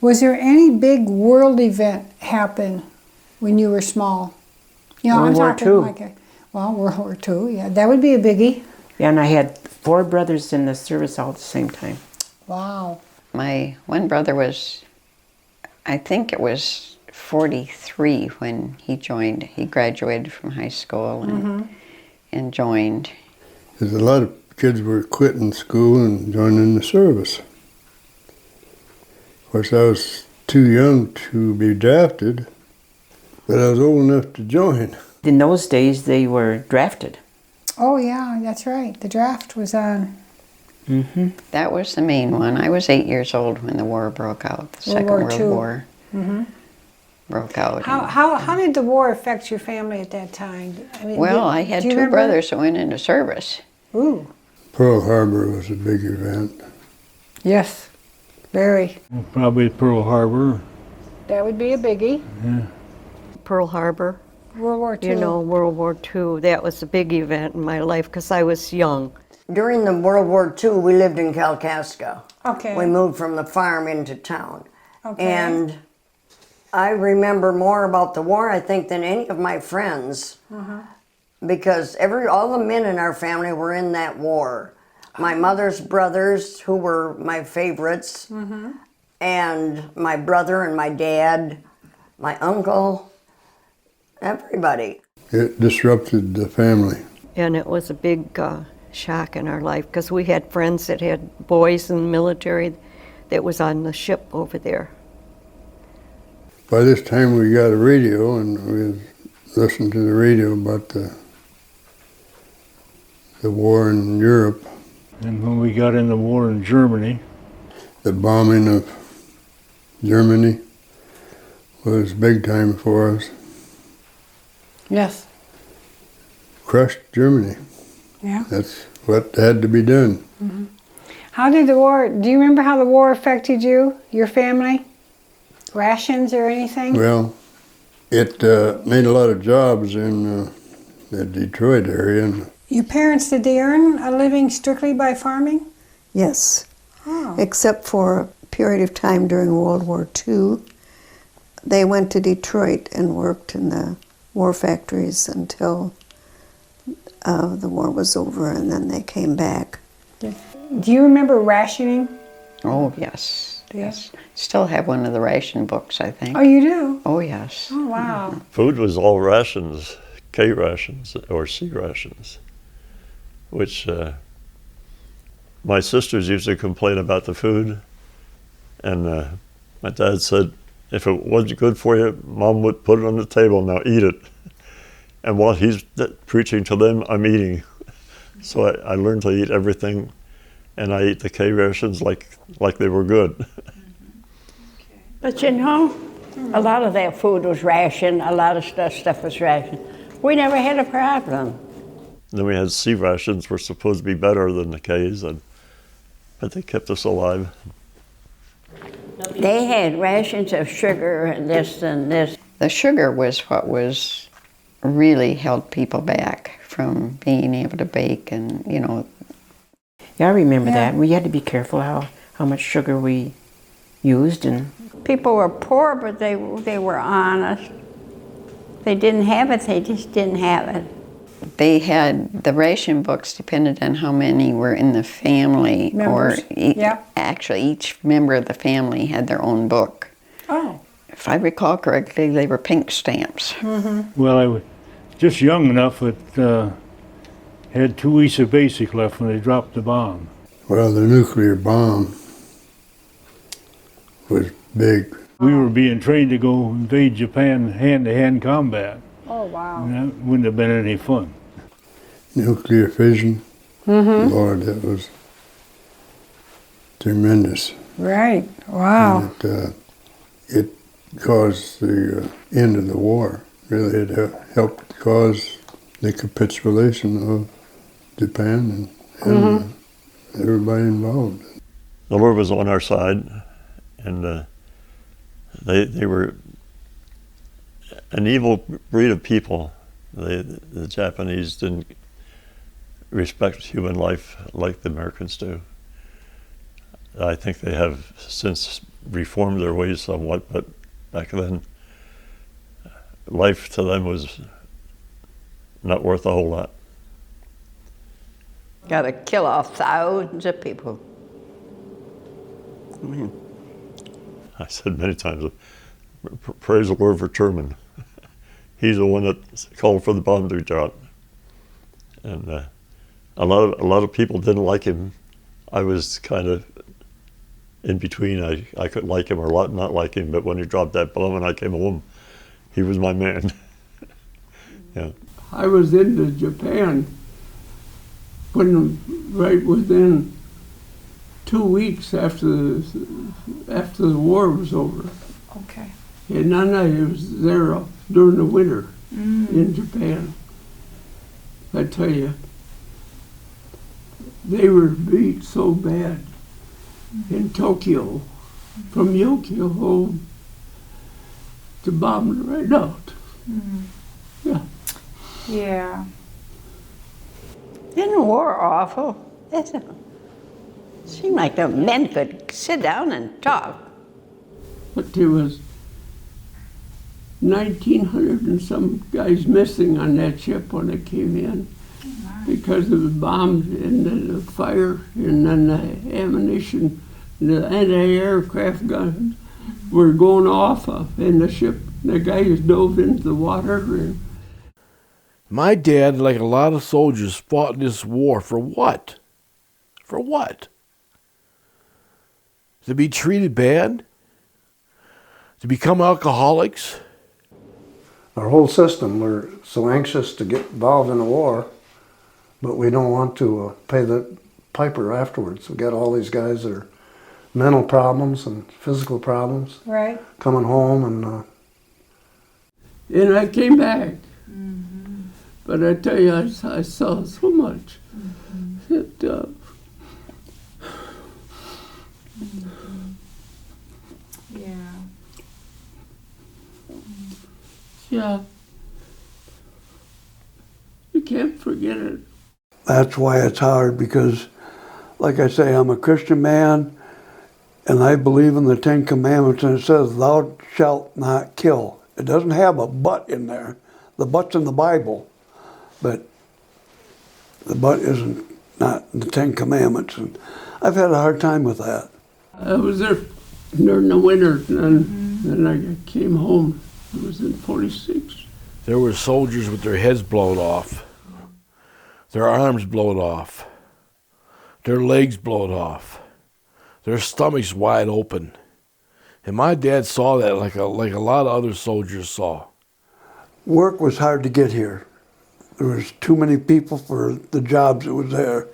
Was there any big world event happen when you were small? You know, World War I'm talking II. like World War II, yeah. That would be a biggie. Yeah, and I had 4 brothers in the service all at the same time. Wow. My one brother was, I think it was 43 when he joined. He graduated from high school and joined. There's a lot of kids were quitting school and joining the service. Of course, I was too young to be drafted, but I was old enough to join. In those days, they were drafted. Oh, yeah, that's right. The draft was on. Mm-hmm. That was the main one. I was 8 years old when the war broke out. The Second World War broke out. How did the war affect your family at that time? I mean, Well, I had 2 brothers that went into service. Ooh. Pearl Harbor was a big event. Yes, very. Well, probably Pearl Harbor. That would be a biggie. Yeah. Pearl Harbor. World War II. You know, World War II, that was a big event in my life because I was young. During the World War II, we lived in Kalkaska. Okay. We moved from the farm into town. Okay. And I remember more about the war, I think, than any of my friends. Because all the men in our family were in that war. My mother's brothers, who were my favorites, and my brother and my dad, my uncle, everybody. It disrupted the family. And it was a big shock in our life because we had friends that had boys in the military that was on the ship over there. By this time we got a radio and we listened to the radio about the war in Europe. And when we got in the war in Germany. The bombing of Germany was big time for us. Yes. Crushed Germany. Yeah. That's what had to be done. How did the war, do you remember how the war affected you, your family? Rations or anything? Well, it made a lot of jobs in the Detroit area. And Your parents, did they earn a living strictly by farming? Yes, Oh. except for a period of time during World War II. They went to Detroit and worked in the war factories until the war was over, and then they came back. Do you remember rationing? Oh, yes, yes. Still have one of the ration books, I think. Oh, you do? Oh, yes. Oh, wow. Food was all rations, K rations or C rations, which my sisters used to complain about the food, and my dad said, if it wasn't good for you, Mom would put it on the table, now eat it. And while he's preaching to them, I'm eating. So I learned to eat everything, and I eat the K rations like they were good. But you know, a lot of that food was rationed, a lot of stuff was rationed. We never had a problem. Then we had C rations, were supposed to be better than the Ks, but they kept us alive. They had rations of sugar and this and this. The sugar was what really held people back from being able to bake and, you know. Yeah, I remember that. We had to be careful how much sugar we used. And People were poor, but they were honest. They didn't have it, they just didn't have it. They had, the ration books depended on how many were in the family. Members. Or actually each member of the family had their own book. Oh. If I recall correctly, they were pink stamps. Well, I was just young enough that had 2 weeks of basic left when they dropped the bomb. well, the nuclear bomb was big. We were being trained to go invade Japan hand-to-hand combat. Oh, wow. And that wouldn't have been any fun. Nuclear fission. Lord, that was tremendous. Right. Wow. And it caused the end of the war. Really, it helped cause the capitulation of Japan and everybody involved. The Lord was on our side, and they were an evil breed of people. The Japanese didn't respect human life like the Americans do. I think they have since reformed their ways somewhat, but back then, life to them was not worth a whole lot. Got to kill off thousands of people. I said many times, praise the Lord for Truman. He's the one that called for the bomb to drop. And a lot of people didn't like him. I was kind of in between. I could like him or not like him, but when he dropped that bomb and I came home, he was my man. Yeah. I was into Japan right within 2 weeks after the war was over. Okay. And then I was there during the winter in Japan. I tell you, they were beat so bad in Tokyo, from Yokohama to bombed right out. Yeah. Yeah. Isn't war awful? It seemed like the men could sit down and talk. But there was 1,900 and some guys missing on that ship when it came in because of the bombs and the fire and then the ammunition, the anti-aircraft guns were going off in the ship. The guys dove into the water. And my dad, like a lot of soldiers, fought in this war for what? For what? To be treated bad? To become alcoholics? Our whole system, we're so anxious to get involved in a war, but we don't want to pay the piper afterwards. We got all these guys that are mental problems and physical problems. Right. Coming home and I came back. But I tell you, I saw so much that yeah, you can't forget it. That's why it's hard, because like I say, I'm a Christian man and I believe in the 10 Commandments, and it says, thou shalt not kill. It doesn't have a but in there. The but's in the Bible, but the but isn't not in the 10 Commandments. And I've had a hard time with that. I was there during the winter, and then I came home. It was in 46. There were soldiers with their heads blown off, their arms blown off, their legs blown off, their stomachs wide open. And my dad saw that like a lot of other soldiers saw. Work was hard to get here. There was too many people for the jobs that was there.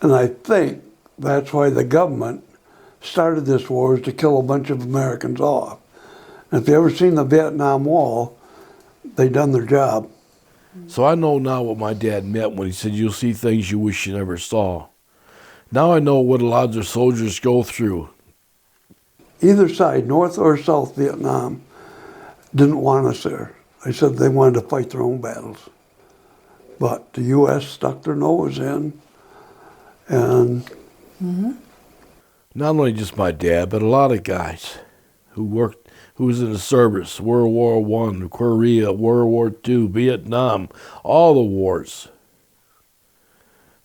And I think that's why the government started this war, is to kill a bunch of Americans off. And if you ever seen the Vietnam Wall, they done their job. So I know now what my dad meant when he said, you'll see things you wish you never saw. Now I know what a lot of the soldiers go through. Either side, North or South Vietnam, didn't want us there. They said they wanted to fight their own battles. But the U.S. stuck their nose in, and... Not only just my dad, but a lot of guys who was in the service, World War I, Korea, World War II, Vietnam, all the wars.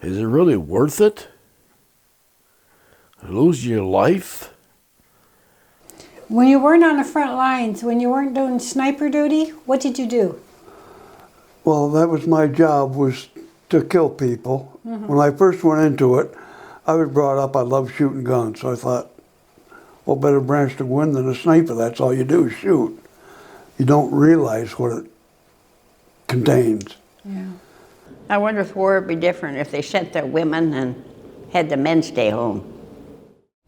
Is it really worth it? Lose your life? When you weren't on the front lines, when you weren't doing sniper duty, what did you do? Well, that was my job, was to kill people. When I first went into it, I was brought up, I loved shooting guns, so I thought, what better branch to win than a sniper? That's all you do is shoot. You don't realize what it contains. Yeah. I wonder if war would be different if they sent their women and had the men stay home.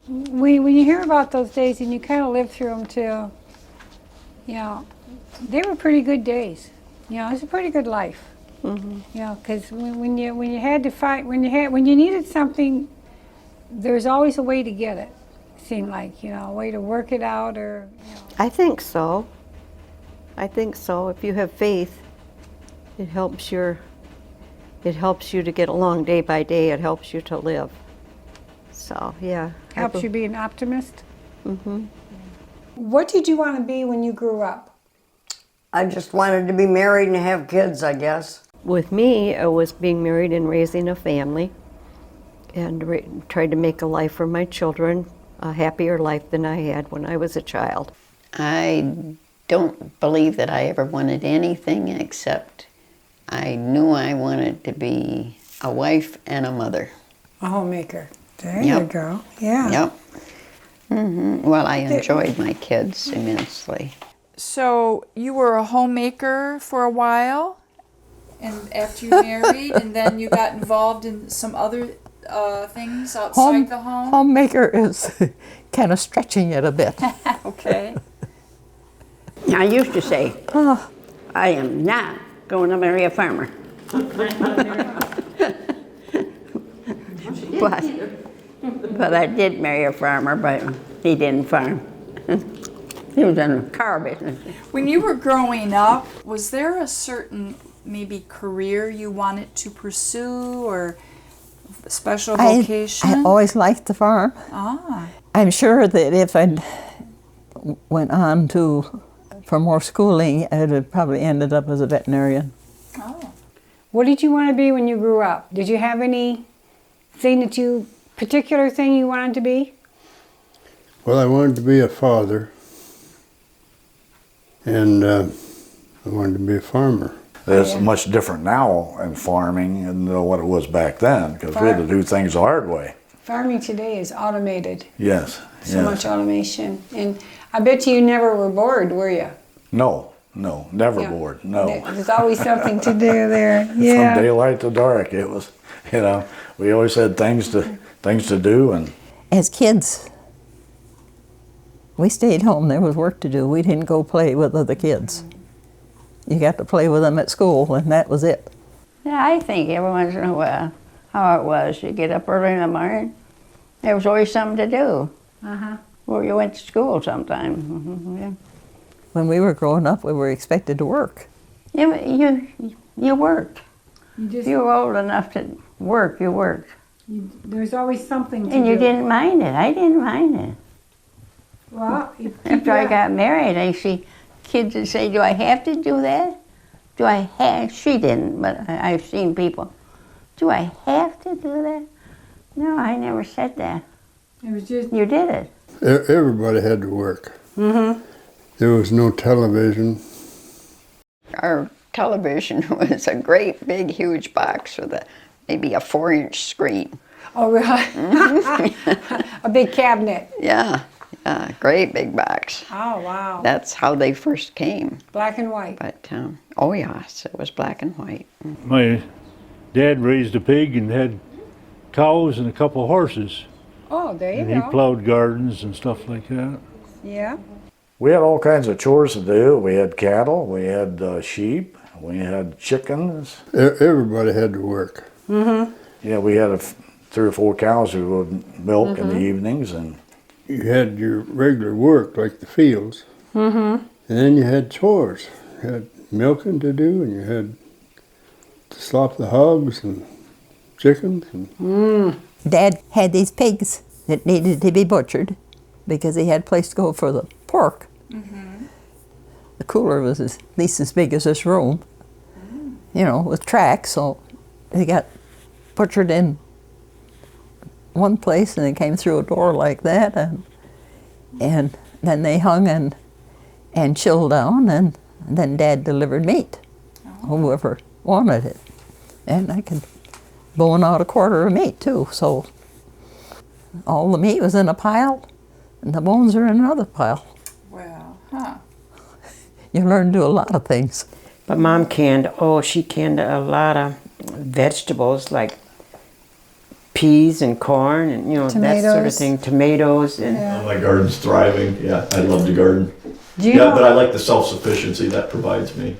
When you hear about those days and you kind of live through them too, you know, they were pretty good days. You know, it was a pretty good life. You know, because when you had to fight, when you needed something, there's always a way to get it. Seemed like, you know, a way to work it out, or. You know. I think so. I think so. If you have faith, it helps you to get along day by day. It helps you to live. So yeah. Helps you be an optimist. Yeah. What did you want to be when you grew up? I just wanted to be married and have kids, I guess. With me, it was being married and raising a family and tried to make a life for my children, a happier life than I had when I was a child. I don't believe that I ever wanted anything except I knew I wanted to be a wife and a mother. A homemaker. There Yep. you go. Yeah. Yep. Well, I enjoyed my kids immensely. So you were a homemaker for a while, and after you married, and then you got involved in some other things outside the home? Homemaker is kind of stretching it a bit. Okay. I used to say, I am not going to marry a farmer. But I did marry a farmer, but he didn't farm. He was in the car business. When you were growing up, was there a certain maybe career you wanted to pursue or a special vocation? I always liked the farm. Ah. I'm sure that if I went on for more schooling, I'd have probably ended up as a veterinarian. Oh. What did you want to be when you grew up? Did you have any particular thing you wanted to be? Well, I wanted to be a father, and I wanted to be a farmer. It's much different now in farming than what it was back then, because we had to do things the hard way. Farming today is automated. Yes. So much automation. And I bet you never were bored, were you? No, never bored, no. There's always something to do there. Yeah. From daylight to dark, it was, we always had things to do. And as kids, we stayed home. There was work to do. We didn't go play with other kids. You got to play with them at school, and that was it. Yeah, I think every once in a while, how it was, you get up early in the morning, there was always something to do. Or you went to school sometime. Yeah. When we were growing up, we were expected to work. Yeah, but you worked. You were old enough to work, you worked. There's always something to do. And you didn't mind it. I didn't mind it. Well, after I got married, I see kids that say, do I have to do that? Do I have? She didn't, but I've seen people. Do I have to do that? No, I never said that. It was just... You did it. Everybody had to work. There was no television. Our television was a great big huge box with maybe a 4-inch screen. Oh, really? A big cabinet. Yeah, great big box. Oh, wow. That's how they first came. Black and white. But, oh yes, it was black and white. My dad raised a pig and had cows and a couple of horses. Oh, there you and go. he plowed gardens and stuff like that. Yeah. we had all kinds of chores to do. We had cattle, we had sheep, we had chickens. Everybody had to work. Yeah, we had 3 or 4 cows who would milk in the evenings, and you had your regular work like the fields, and then you had chores. You had milking to do, and you had to slop the hogs and chickens. And Dad had these pigs that needed to be butchered because he had a place to go for the pork. The cooler was at least as big as this room, with tracks, so they got butchered in one place and they came through a door like that, and then they hung and chilled down, and then Dad delivered meat, whoever wanted it. And I could bone out a quarter of meat too, so all the meat was in a pile and the bones are in another pile. Well, You learn to do a lot of things. But Mom canned, she canned a lot of vegetables like peas and corn and, that sort of thing. Tomatoes. And My garden's thriving. Yeah, I love to garden. But I like the self-sufficiency that provides me.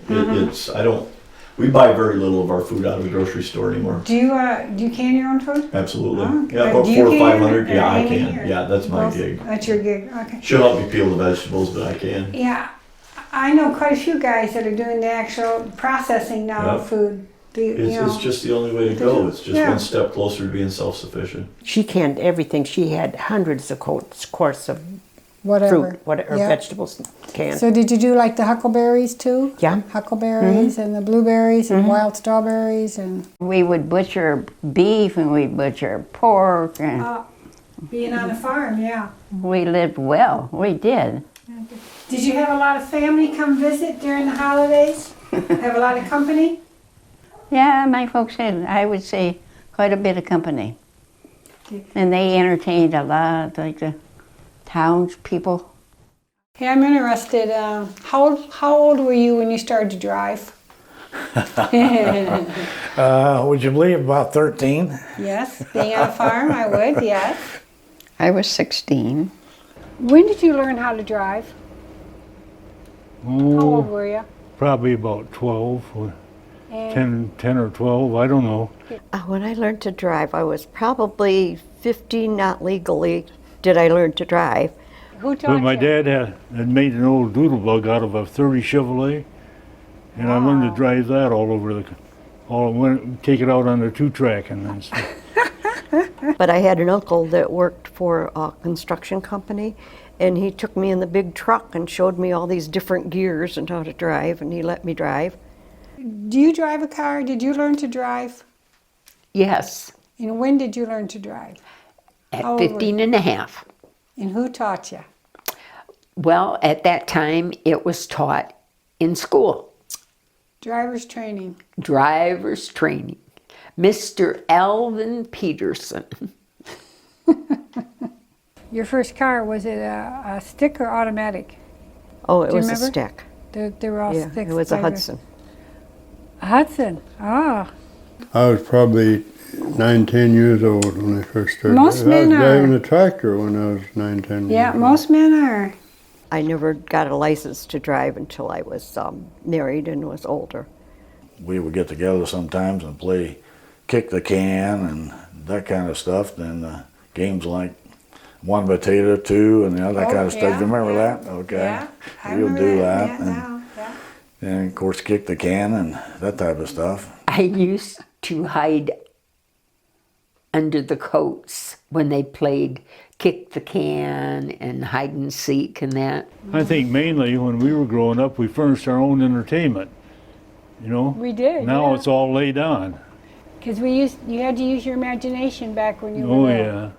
We buy very little of our food out of the grocery store anymore. Do you can your own food? Absolutely. Oh, Yeah, about do you 400 or 500. can? Yeah, I Amy, can. or- Yeah, that's my gig. That's your gig. Okay. She'll help me peel the vegetables, but I can. Yeah, I know quite a few guys that are doing the actual processing now of Yep. food. It's just the only way to go. It's just one step closer to being self-sufficient. she canned everything. She had hundreds of quarts of whatever. fruit, whatever, Yeah. vegetables canned. So did you do like the huckleberries too? Yeah. Huckleberries and the blueberries and wild strawberries and. We would butcher beef and we'd butcher pork, and Being on a farm, yeah. we lived well. We did. Did you have a lot of family come visit during the holidays? Have a lot of company? Yeah, my folks had, I would say, quite a bit of company. And they entertained a lot, like the townspeople. Hey, I'm interested. How old were you when you started to drive? Would you believe about 13? Yes, being on a farm, I would, yes. I was 16. When did you learn how to drive? How old were you? Probably about 12, or And 10 or 12, I don't know. When I learned to drive, I was probably 15, not legally did I learn to drive. Who taught But my you? dad had made an old doodle bug out of a 30 Chevrolet, and I learned to drive that all over take it out on the 2-track and then stuff. But I had an uncle that worked for a construction company, and he took me in the big truck and showed me all these different gears and how to drive, and he let me drive. Do you drive a car? Did you learn to drive? Yes, And when did you learn to drive? at How old were 15 you? and a half. And who taught you? Well, at that time, it was taught in school. Driver's training. Driver's training. Mr. Alvin Peterson. Your first car, was it a stick or automatic? Oh, it Do you was a remember? stick. They were all Yeah, sticks. it was a by the- Hudson. A Hudson, ah. I was probably 9, 10 years old when I first started. Most I men was driving are. a tractor when I was 9, 10 Yeah, years most men are. I never got a license to drive until I was married and was older. We would get together sometimes and play kick the can and that kind of stuff. Then games like 1 potato, 2, and that kind of stuff. yeah, You remember yeah. that? Okay. Yeah, I We'll remember do that. that. Yeah, and, now, yeah. and of course, kick the can and that type of stuff. I used to hide under the coats when they played kick the can and hide and seek and that. I think mainly when we were growing up, we furnished our own entertainment, you know? We did, Now yeah. it's all laid on. Because you had to use your imagination back when you were Oh, little. yeah.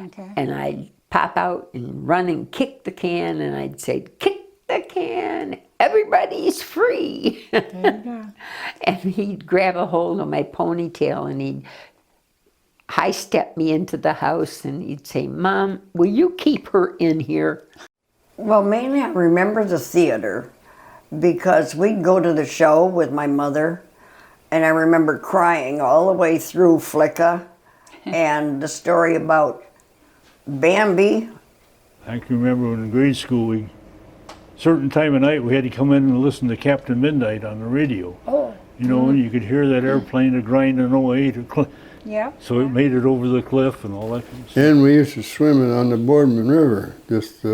Okay. And I'd pop out and run and kick the can, and I'd say, kick the can, everybody's free. There you go. And he'd grab a hold of my ponytail and he'd high step me into the house and he'd say, Mom, will you keep her in here? Well, mainly I remember the theater because we'd go to the show with my mother, and I remember crying all the way through Flicka and the story about Bambi. I can remember when in grade school, certain time of night, we had to come in and listen to Captain Midnight on the radio. Oh. You know, and you could hear that airplane grinding away. Yeah. So it made it over the cliff and all that kind of stuff. And we used to swim it on the Boardman River, just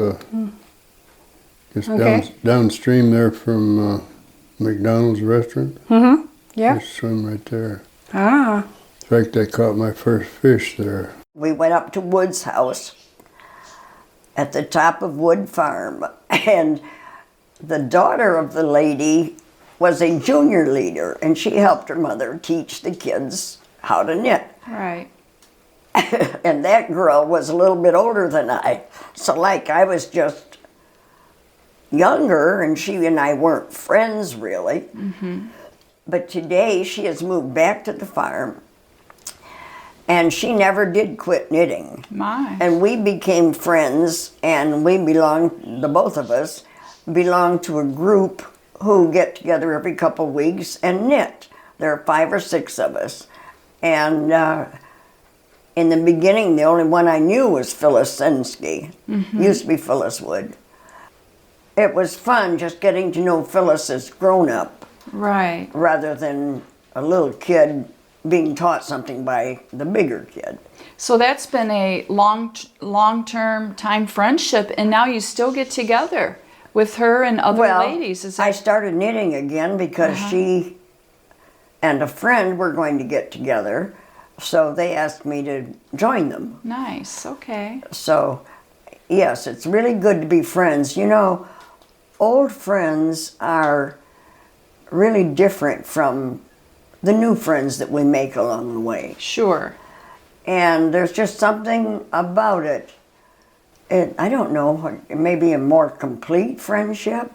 Okay. downstream there from McDonald's restaurant. Mm-hmm. Yeah. Just swim right there. Ah. In fact, I caught my first fish there. We went up to Wood's house at the top of Wood Farm, and the daughter of the lady was a junior leader, and she helped her mother teach the kids how to knit. Right. And that girl was a little bit older than I, so like I was just younger, and she and I weren't friends really. Mm-hmm. But today she has moved back to the farm, and she never did quit knitting. My. And we became friends, and we belonged, the both of us, belonged to a group who get together every couple of weeks and knit. There are 5 or 6 of us. And in the beginning, the only one I knew was Phyllis Sensky. Mm-hmm. Used to be Phyllis Wood. It was fun just getting to know Phyllis as grown up. Right. Rather than a little kid being taught something by the bigger kid. So that's been a long-term time friendship, and now you still get together with her and other ladies. Is that... I started knitting again because she and a friend were going to get together, so they asked me to join them. Nice, okay. So yes, it's really good to be friends. You know, old friends are really different from the new friends that we make along the way. Sure. And there's just something about it. I don't know, maybe a more complete friendship.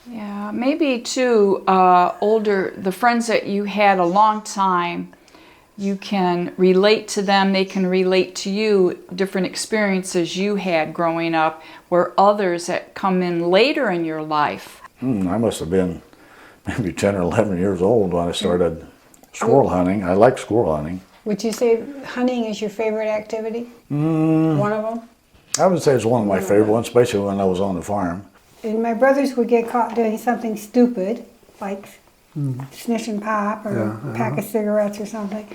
Yeah, maybe too, the friends that you had a long time, you can relate to them, they can relate to you, different experiences you had growing up, where others that come in later in your life. I must have been maybe 10 or 11 years old when I started squirrel hunting. I like squirrel hunting. Would you say hunting is your favorite activity? One of them? I would say it's one of my favorite ones, especially when I was on the farm. And my brothers would get caught doing something stupid, like snitching pop or a pack of cigarettes or something.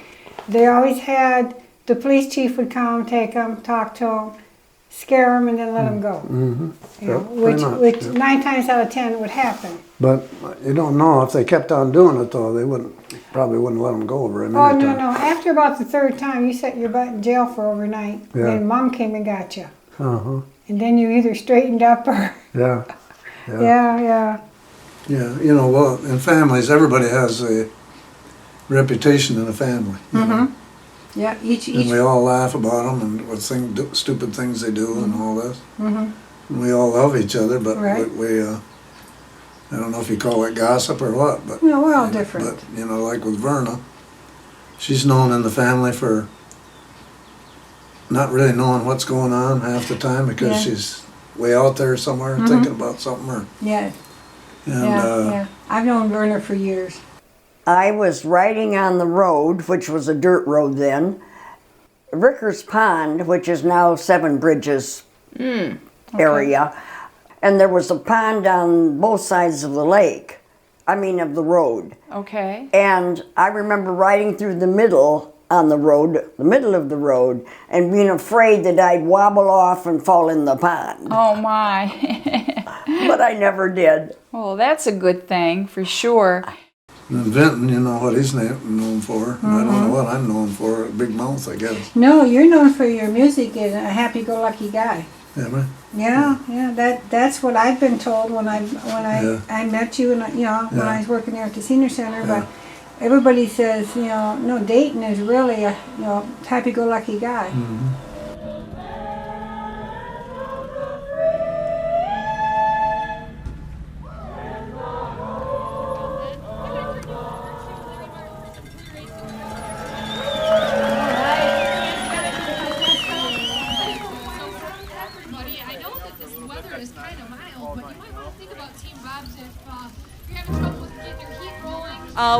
They always had, the police chief would come, take them, talk to them, scare them, and then let them go. You know, which 9 times out of 10 would happen. But you don't know if they kept on doing it though. They probably wouldn't let them go very many times. Oh, no. After about the 3rd time, you set your butt in jail for overnight. Yeah. Then Mom came and got you. Uh-huh. And then you either straightened up or... Yeah. Yeah. Yeah, you know, well, in families, everybody has a reputation in a family. you know. Yeah, each... And we all laugh about them and what stupid things they do and all this. And we all love each other, but we I don't know if you call it gossip or what, but... No, we're all different. But, you know, like with Verna, she's known in the family for not really knowing what's going on half the time because she's way out there somewhere thinking about something. Or, Yeah. and, I've known Werner for years. I was riding on the road, which was a dirt road then, Ricker's Pond, which is now Seven Bridges area, and there was a pond on both sides of the lake, of the road. Okay. And I remember riding through the middle of the road, and being afraid that I'd wobble off and fall in the pond. Oh my. But I never did. Well, that's a good thing, for sure. And Vinton, you know what he's known for. And I don't know what I'm known for, a big mouth, I guess. No, you're known for your music and a happy-go-lucky guy. Am I? Yeah. That's what I've been told when I met you, and when I was working there at the senior center. But everybody says, no, Dayton is really a happy-go-lucky guy.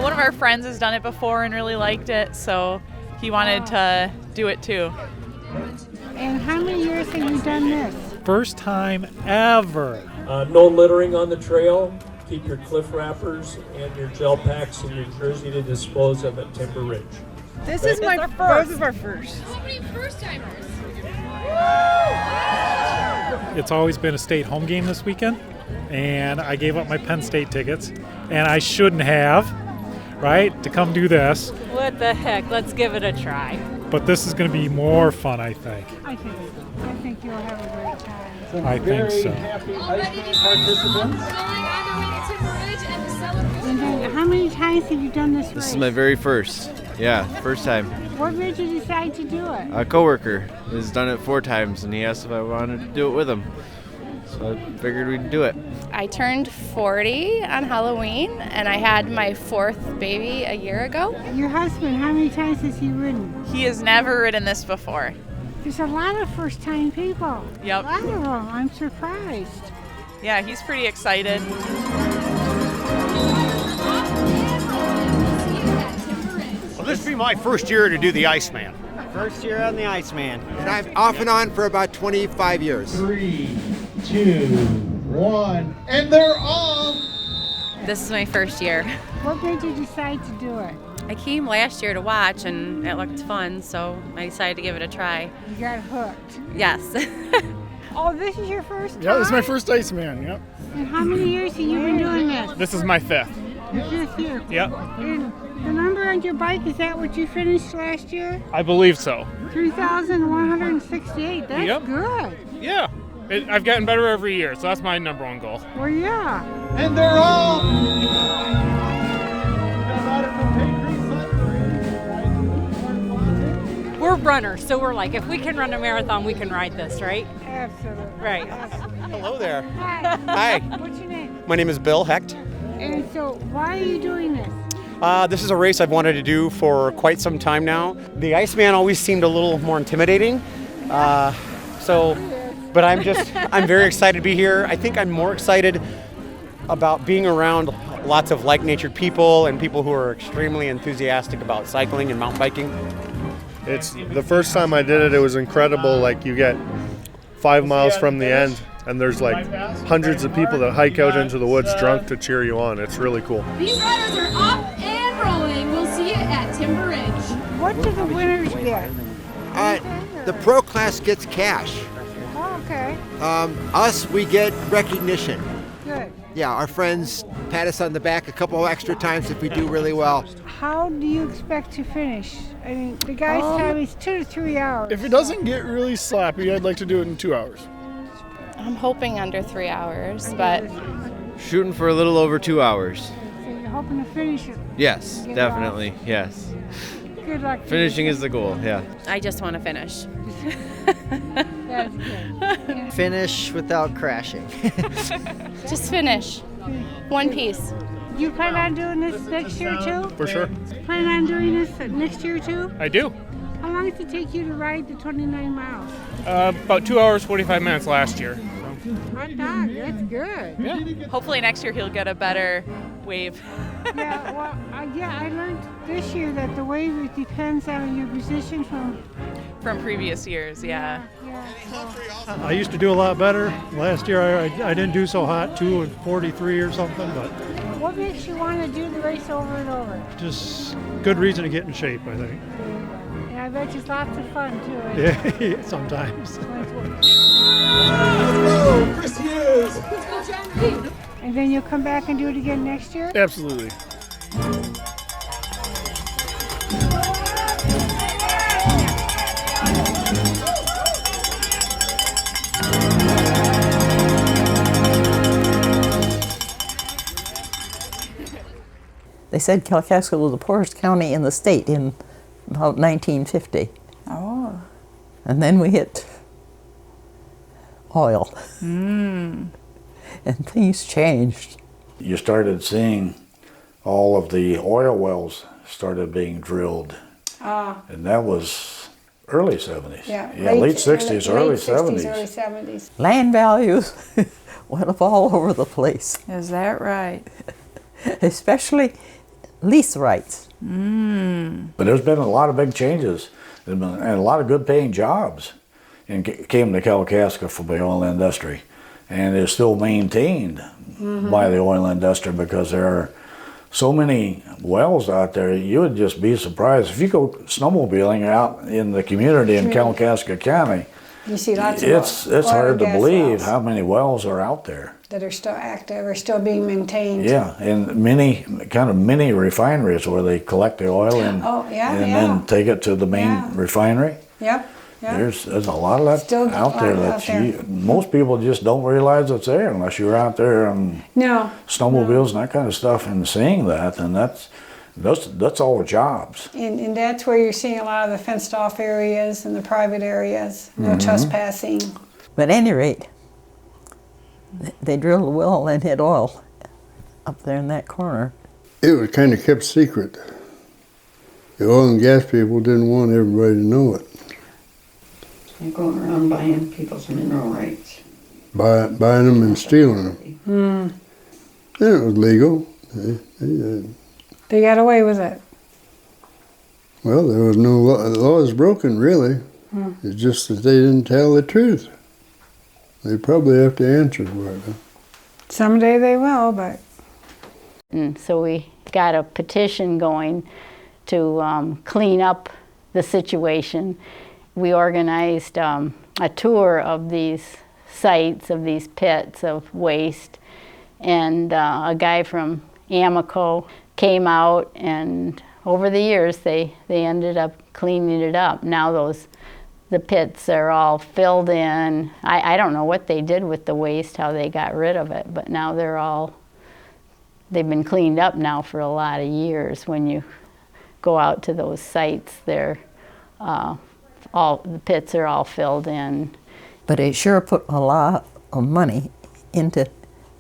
One of our friends has done it before and really liked it, so he wanted to do it too. And how many years have you done this? First time ever. No littering on the trail. Keep your cliff wrappers and your gel packs and your jersey to dispose of at Timber Ridge. This is my first. Both of our first. So many first timers. It's always been a state home game this weekend, and I gave up my Penn State tickets, and I shouldn't have, right, to come do this. What the heck? Let's give it a try. But this is going to be more fun, I think. I think you'll have a great time. I think so. Happy ice cream participants. And how many times have you done this race? This is my very first. Yeah, first time. What made you decide to do it? A coworker has done it 4 times, and he asked if I wanted to do it with him. So I figured we'd do it. I turned 40 on Halloween, and I had my 4th baby a year ago. Your husband, how many times has he ridden? He has never ridden this before. There's a lot of first-time people. Yep. A lot of them. I'm surprised. Yeah, he's pretty excited. Well, this will be my first year to do the Iceman. First year on the Iceman. And I'm off and on for about 25 years. 3, 2, 1, and they're off! This is my first year. What made you decide to do it? I came last year to watch and it looked fun, so I decided to give it a try. You got hooked. Yes. Oh, this is your first time? Yeah, this is my first Iceman, yep. And how many years have you been doing this? This is my 5th. Your 5th year? Yep. And the number on your bike, is that what you finished last year? I believe so. 3,168. That's Yep. good. Yeah. I've gotten better every year, so that's my number one goal. Well, yeah. And they're all. We're runners, so we're like, if we can run a marathon, we can ride this, right? Absolutely. Right. Hello there. Hi. Hi. What's your name? My name is Bill Hecht. And so, why are you doing this? This is a race I've wanted to do for quite some time now. The Iceman always seemed a little more intimidating. But I'm very excited to be here. I think I'm more excited about being around lots of like-natured people and people who are extremely enthusiastic about cycling and mountain biking. It's the first time I did it, it was incredible. Like, you get 5 miles from the end and there's like hundreds of people that hike out into the woods drunk to cheer you on. It's really cool. These riders are up and rolling. We'll see you at Timber Ridge. What do the winners get? The pro class gets cash. Oh, okay. Us, we get recognition. Good. Yeah, our friends pat us on the back a couple extra times if we do really well. How do you expect to finish? I mean, the guy's time is 2 to 3 hours. If it doesn't get really sloppy, I'd like to do it in 2 hours. I'm hoping under 3 hours, but Shooting for a little over 2 hours. So you're hoping to finish it. Yes, Get it definitely, yes. Good luck. Finishing is the goal, yeah. I just want to finish. That's good. Finish without crashing. Just finish. One piece. You plan on doing this next year too? For sure. Plan on doing this next year too? I do. How long does it take you to ride the 29 miles? About 2 hours, 45 minutes last year. Hot dog, that's good. Yeah. Hopefully next year he'll get a better wave. Yeah, well, I learned this year that the wave it depends on your position from previous years, yeah. I used to do a lot better. Last year I didn't do so hot, 2:43 or something, but What makes you want to do the race over and over? just good reason to get in shape, I think. And I bet it's lots of fun too. Isn't it? Yeah, sometimes. Chris Hughes. And then you'll come back and do it again next year? Absolutely. They said Kalkaska was the poorest county in the state in about 1950. Oh. And then we hit oil. Mm. And things changed. You started seeing all of the oil wells started being drilled. And that was early 70s. Late 60s, early 70s. Early 70s. Land values went up all over the place. Is that right? Especially lease rights. But there's been a lot of big changes and a lot of good paying jobs came to Kalkaska for the oil industry. And is still maintained by the oil industry because there are so many wells out there. You would just be surprised. If you go snowmobiling out in the community in Kalkaska County, You see lots of it's oil hard to gas believe wells how many wells are out there. that are still active or still being maintained. Yeah, and mini refineries where they collect the oil and then take it to the main refinery. Yep. Yep. There's a lot of that Still out there that most people just don't realize it's there unless you're out there on snowmobiles and that kind of stuff and seeing that, and that's all jobs. And that's where you're seeing a lot of the fenced off areas and the private areas, no trespassing. But at any rate, they drilled a well and hit oil up there in that corner. It was kind of kept secret. The oil and gas people didn't want everybody to know it. They're going around buying people's mineral rights. Buying them and stealing them. Then it was legal. They got away with it. Well, there was no laws broken, really. It's just that they didn't tell the truth. They probably have to answer for it. Huh? Someday they will, but. And so we got a petition going to clean up the situation. We organized a tour of these sites, of these pits of waste, and a guy from Amoco came out and over the years, they ended up cleaning it up. Now the pits are all filled in. I don't know what they did with the waste, how they got rid of it, but now they've been cleaned up now for a lot of years. When you go out to those sites, the pits are all filled in. But it sure put a lot of money into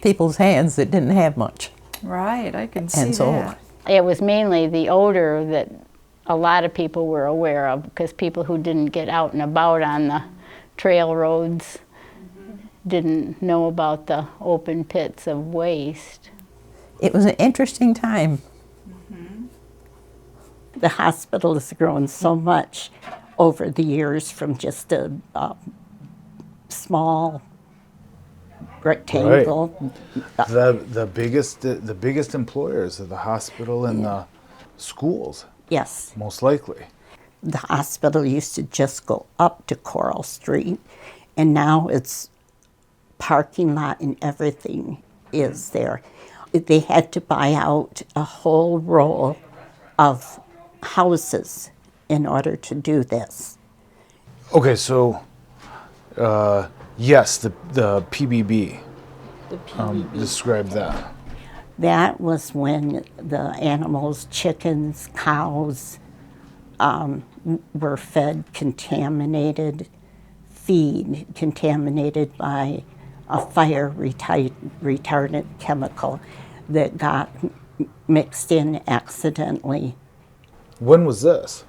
people's hands that didn't have much. Right, I can see And so that. It was mainly the odor that a lot of people were aware of, because people who didn't get out and about on the trail roads didn't know about the open pits of waste. it was an interesting time. The hospital has grown so much over the years from just a small rectangle. Right. The biggest employers are the hospital and the schools. Yes. Most likely. The hospital used to just go up to Coral Street, and now it's parking lot and everything is there. They had to buy out a whole row of houses in order to do this. Okay, so yes, the PBB. Describe that. That was when the animals, chickens, cows, were fed contaminated feed, contaminated by a fire retardant chemical that got mixed in accidentally. When was this?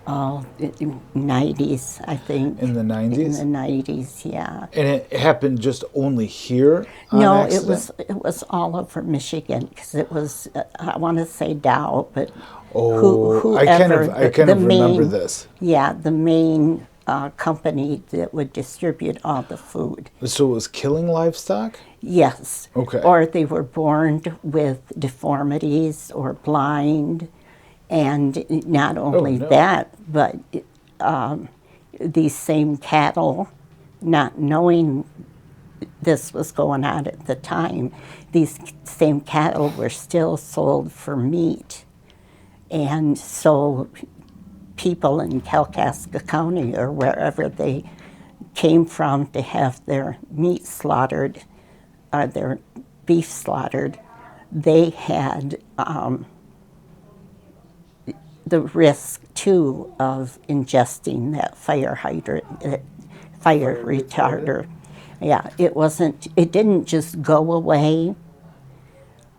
Oh, 90s, I think. In the 90s? In the 90s, yeah. And it happened just only here? No, it was all over Michigan, because it was, I want to say Dow, but whoever. I kind of remember this. Yeah, the main company that would distribute all the food. So it was killing livestock? Yes. Okay. Or they were born with deformities or blind. And not only that, but these same cattle, not knowing this was going on at the time, these same cattle were still sold for meat. And so people in Kalkaska County or wherever they came from to have their meat slaughtered, or their beef slaughtered, they had the risk too of ingesting that fire retarder. Yeah, it didn't just go away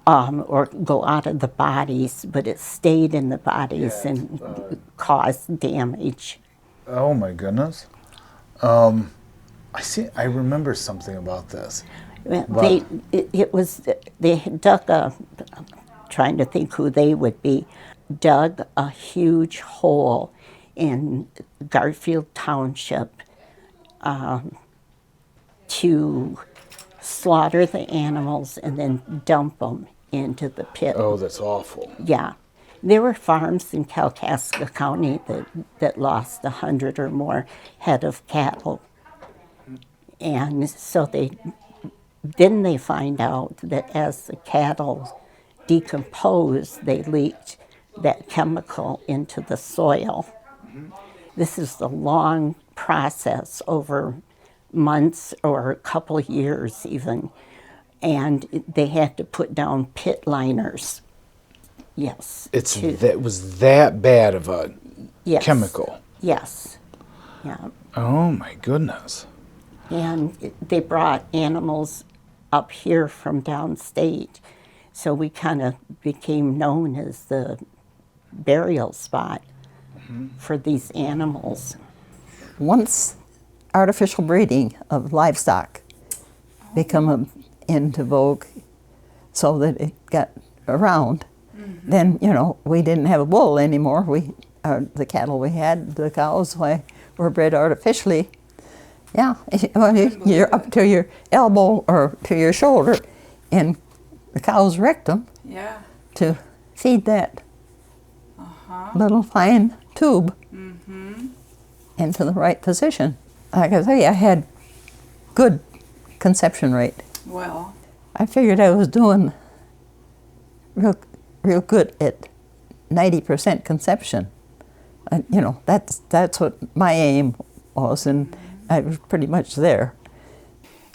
or go out of the bodies, but it stayed in the bodies and caused damage. Oh my goodness. I remember something about this. They had dug I'm trying to think who they would be, dug a huge hole in Garfield Township to slaughter the animals and then dump them into the pit. Oh, that's awful. Yeah. There were farms in Kalkaska County that lost 100 or more head of cattle. And so they find out that as the cattle decomposed, they leaked that chemical into the soil. This is a long process over months or a couple years even, and they had to put down pit liners. Yes. That was that bad of a chemical. Yes. Yeah. Oh my goodness. And they brought animals up here from downstate, so we kind of became known as the burial spot for these animals. Once artificial breeding of livestock become into vogue so that it got around, then, we didn't have a bull anymore. The cattle we had, the cows, were bred artificially. Yeah, you're up to your elbow or to your shoulder in the cow's rectum to feed that little fine tube into the right position. Like I say, I had good conception rate. Well, I figured I was doing real good at 90% conception. You know, that's what my aim was, and I was pretty much there.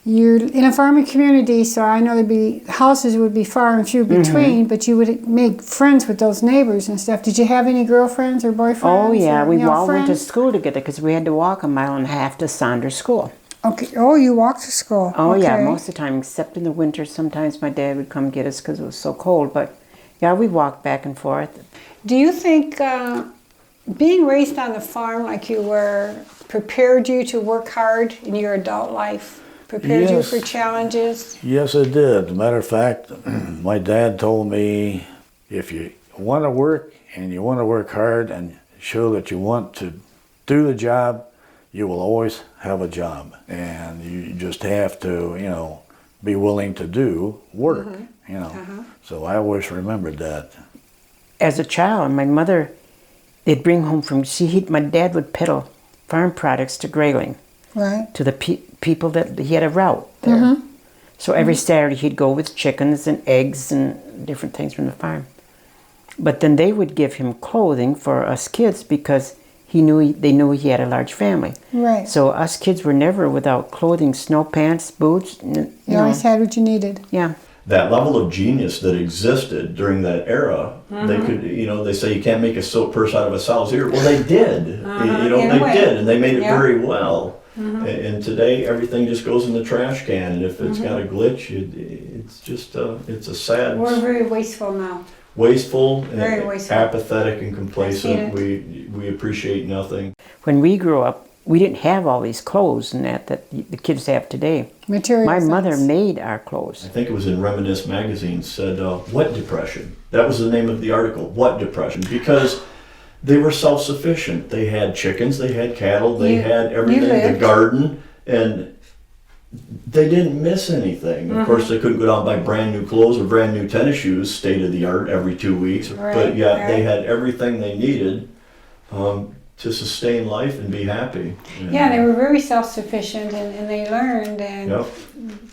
You're in a farming community, so I know houses would be far and few between, but you would make friends with those neighbors and stuff. Did you have any girlfriends or boyfriends? Oh yeah, we all went to friends? school together because we had to walk 1.5 miles to Saunders School. Okay. Oh, you walked to school. Oh okay. yeah, most of the time, except in the winter. Sometimes my dad would come get us because it was so cold. But yeah, we walked back and forth. Do you think being raised on the farm like you were prepared you to work hard in your adult life? Prepared you for challenges? Yes, it did. As a matter of fact, my dad told me, if you want to work and you want to work hard and show that you want to do the job, you will always have a job. And you just have to, you know, be willing to do work, you know. So I always remembered that. As a child, my mother, they'd bring home my dad would peddle farm products to Grayling. Right. To the people that he had a route there. So every Saturday he'd go with chickens and eggs and different things from the farm. But then they would give him clothing for us kids because they knew he had a large family. Right. So us kids were never without clothing, snow pants, boots. You always had what you needed. Yeah. That level of genius that existed during that era, they could, you know, they say you can't make a silk purse out of a sow's ear. Well, they did. You know, they did, and they made it very well. And today, everything just goes in the trash can, and if it's got a glitch, it's just it's a sad. We're very wasteful now. Wasteful, Very wasteful. apathetic, and complacent. We appreciate nothing. When we grew up, we didn't have all these clothes and that the kids have today. Material My sense. mother made our clothes. I think it was in Reminisce magazine, said, what depression? That was the name of the article, What Depression? Because they were self-sufficient. They had chickens, they had cattle, they had everything, the garden, and they didn't miss anything. Of course, they couldn't go out and buy brand new clothes or brand new tennis shoes, state of the art, every 2 weeks. But yeah, they had everything they needed to sustain life and be happy. Yeah, they were very self-sufficient, and they learned, and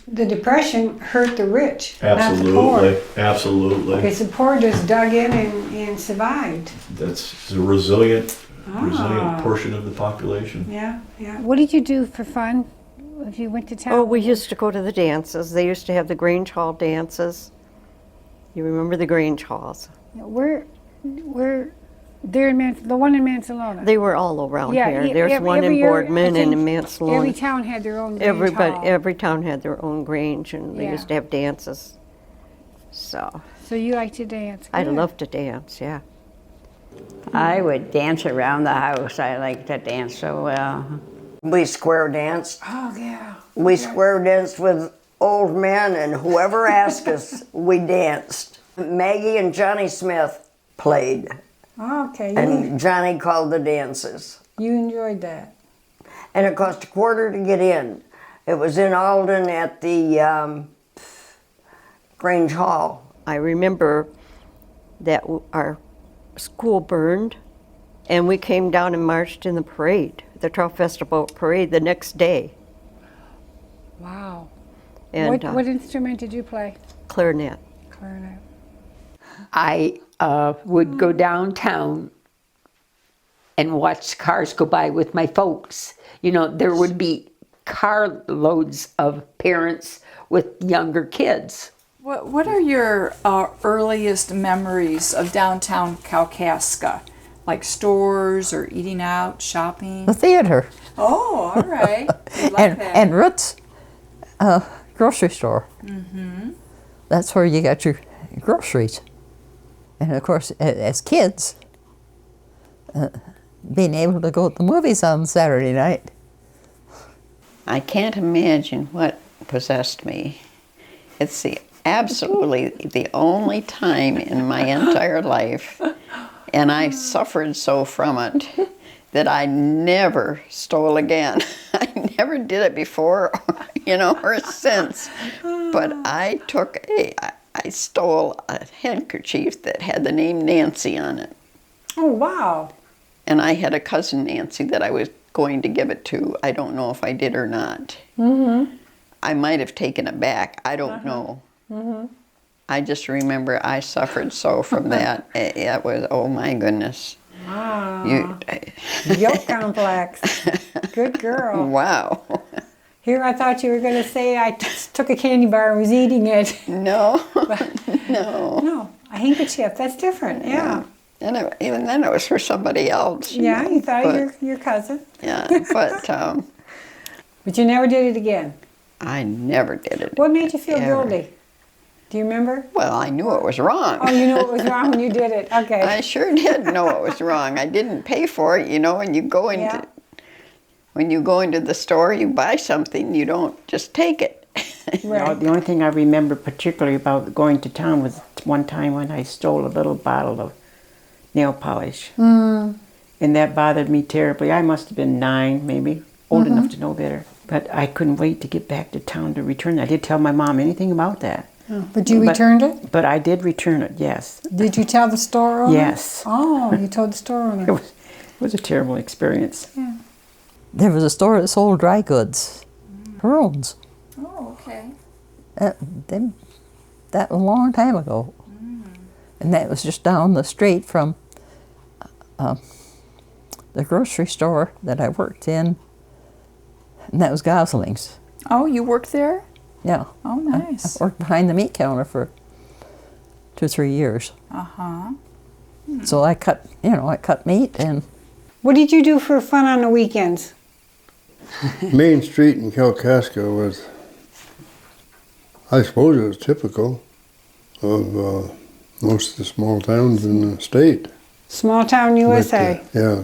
the depression hurt the rich, not the poor. Absolutely. Because the poor just dug in and survived. That's a resilient portion of the population. Yeah. What did you do for fun if you went to town? Oh, we used to go to the dances. They used to have the Grange Hall dances. You remember the Grange Halls? They're in the one in Mansalona. They were all around here. There's one in Boardman and in Mansalona. Every town had their own Grange Hall. Every town had their own Grange, and they used to have dances. So you like to dance? I love to dance, yeah. I would dance around the house. I like to dance so well. We square danced. Oh, yeah. We square danced with old men, and whoever asked us, we danced. Maggie and Johnny Smith played. Okay. And Johnny called the dances. You enjoyed that. And it cost $0.25 to get in. It was in Alden at the Grange Hall. I remember that our school burned, and we came down and marched in the parade, the Trout Festival parade, the next day. Wow. And what instrument did you play? Clarinet. Clarinet. I would go downtown and watch cars go by with my folks. You know, there would be carloads of parents with younger kids. What are your earliest memories of downtown Kalkaska? Like stores or eating out, shopping? The theater. Oh, all right. You like and, that. and Ruth's grocery store. Mm-hmm. That's where you got your groceries. And of course, as kids, being able to go to the movies on Saturday night. I can't imagine what possessed me. It's absolutely the only time in my entire life, and I suffered so from it, that I never stole again. I never did it before, or since. But I stole a handkerchief that had the name Nancy on it. Oh, wow. And I had a cousin Nancy that I was going to give it to. I don't know if I did or not. Mm-hmm. I might have taken it back. I don't know. Mm-hmm. I just remember I suffered so from that. It was, oh my goodness. Ah, guilt complex. Good girl. Wow. Here I thought you were going to say I took a candy bar and was eating it. No, no. No, a handkerchief, that's different, yeah. And even then it was for somebody else. Yeah, you thought your cousin. Yeah, but... but you never did it again? I never did it. What made you feel ever. guilty? Do you remember? Well, I knew it was wrong. Oh, you knew it was wrong when you did it. Okay. I sure did know it was wrong. I didn't pay for it, when you go into when you go into the store, you buy something, you don't just take it. Right. The only thing I remember particularly about going to town was one time when I stole a little bottle of nail polish. Mm. And that bothered me terribly. I must have been 9, maybe, old enough to know better. But I couldn't wait to get back to town to return it. I did tell my mom anything about that. Oh, but you returned it? But I did return it, yes. Did you tell the store owner? Yes. Oh, you told the store owner. It was a terrible experience. Yeah. There was a store that sold dry goods. Pearls. Oh, okay. That was a long time ago. And that was just down the street from the grocery store that I worked in. And that was Gosling's. Oh, you worked there? Yeah. Oh, nice. I worked behind the meat counter for 2 or 3 years. Uh-huh. So I cut meat and... What did you do for fun on the weekends? Main Street in Kalkaska was, I suppose it was typical of most of the small towns in the state. Small town USA. But, yeah.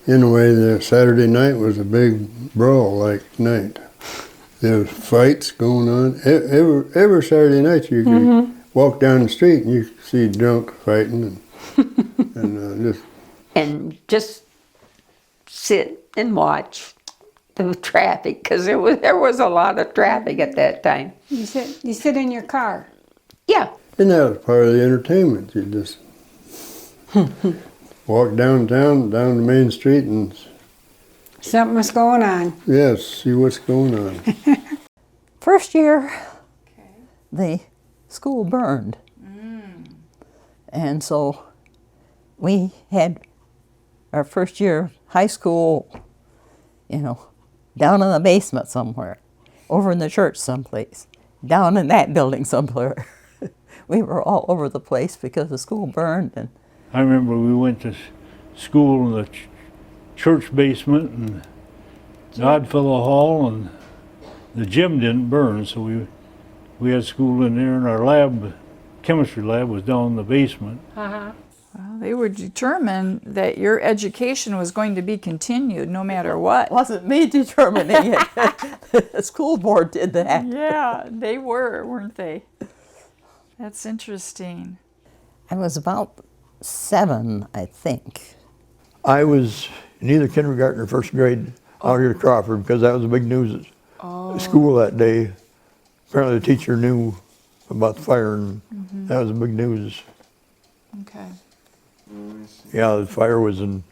In a way, the Saturday night was a big brawl like night. There was fights going on. Every Saturday night you could walk down the street and you could see drunk fighting and just sit and watch the traffic because there was a lot of traffic at that time. You sit in your car. Yeah. And that was part of the entertainment. You just walk downtown, down the main street and... Something was going on. Yes, see what's going on. First year, the school burned. And so we had our first year of high school, down in the basement somewhere, over in the church someplace, down in that building somewhere. We were all over the place because the school burned. And I remember we went to school in the church basement and Oddfellow Hall, and the gym didn't burn, so we had school in there, and our lab, chemistry lab, was down in the basement. Uh-huh. Well, they were determined that your education was going to be continued no matter what. It wasn't me determining it. The school board did that. Yeah, they weren't they? That's interesting. I was about 7, I think. I was in either kindergarten or first grade out here at Crawford because that was the big news at school that day. Apparently the teacher knew about the fire and that was the big news. Okay. Yeah, the fire was in